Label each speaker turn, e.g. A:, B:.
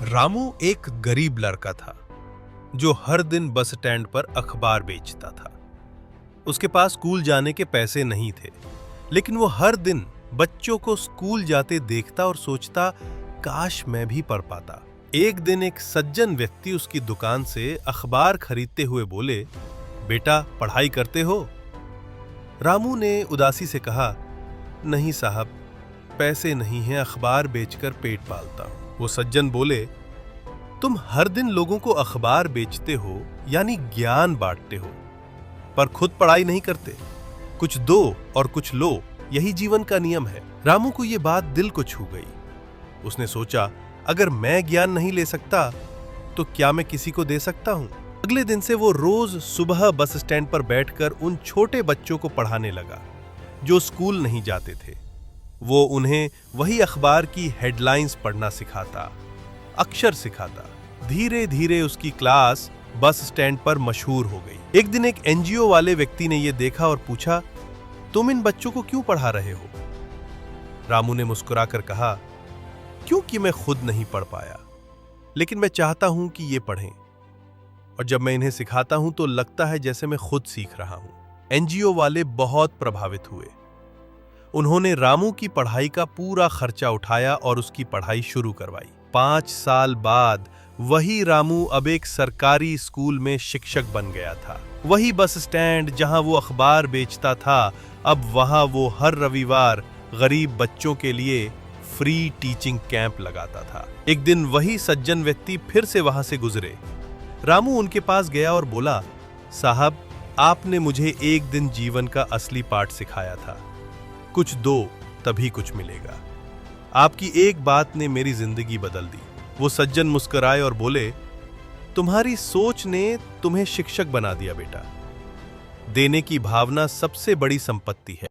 A: रामू एक गरीब लड़का था जो हर दिन बस स्टैंड पर अखबार बेचता था। उसके पास स्कूल जाने के पैसे नहीं थे, लेकिन वो हर दिन बच्चों को स्कूल जाते देखता और सोचता, काश मैं भी पढ़ पाता। एक दिन एक सज्जन व्यक्ति उसकी दुकान से अखबार खरीदते हुए बोले, बेटा पढ़ाई करते हो? रामू ने उदासी से कहा, नहीं साहब, पैसे नहीं हैं, अखबार बेचकर पेट पालता हूं। वो सज्जन बोले, तुम हर दिन लोगों को अखबार बेचते हो, यानी ज्ञान बांटते हो, पर खुद पढ़ाई नहीं करते। कुछ दो और कुछ लो, यही जीवन का नियम है। रामू को यह बात दिल को छू गई। उसने सोचा, अगर मैं ज्ञान नहीं ले सकता तो क्या मैं किसी को दे सकता हूं? अगले दिन से वो रोज सुबह बस स्टैंड पर बैठकर उन छोटे बच्चों को पढ़ाने लगा जो स्कूल नहीं जाते थे। वो उन्हें वही अखबार की हेडलाइंस पढ़ना सिखाता, अक्षर सिखाता। धीरे धीरे उसकी क्लास बस स्टैंड पर मशहूर हो गई। एक दिन एक एनजीओ वाले व्यक्ति ने यह देखा और पूछा, तुम इन बच्चों को क्यों पढ़ा रहे हो? रामू ने मुस्कुराकर कहा, क्योंकि मैं खुद नहीं पढ़ पाया, लेकिन मैं चाहता हूं कि ये पढ़ें, और जब मैं इन्हें सिखाता हूं तो लगता है जैसे मैं खुद सीख रहा हूं। एनजीओ वाले बहुत प्रभावित हुए। उन्होंने रामू की पढ़ाई का पूरा खर्चा उठाया और उसकी पढ़ाई शुरू करवाई। 5 साल बाद वही रामू अब एक सरकारी स्कूल में शिक्षक बन गया था। वही बस स्टैंड जहां वो अखबार बेचता था, अब वहां वो हर रविवार गरीब बच्चों के लिए फ्री टीचिंग कैंप लगाता था। एक दिन वही सज्जन व्यक्ति फिर से वहां से गुजरे। रामू उनके पास गया और बोला, साहब, आपने मुझे एक दिन जीवन का असली पाठ सिखाया था। कुछ दो तभी कुछ मिलेगा। आपकी एक बात ने मेरी जिंदगी बदल दी। वो सज्जन मुस्कुराए और बोले, तुम्हारी सोच ने तुम्हें शिक्षक बना दिया बेटा। देने की भावना सबसे बड़ी संपत्ति है।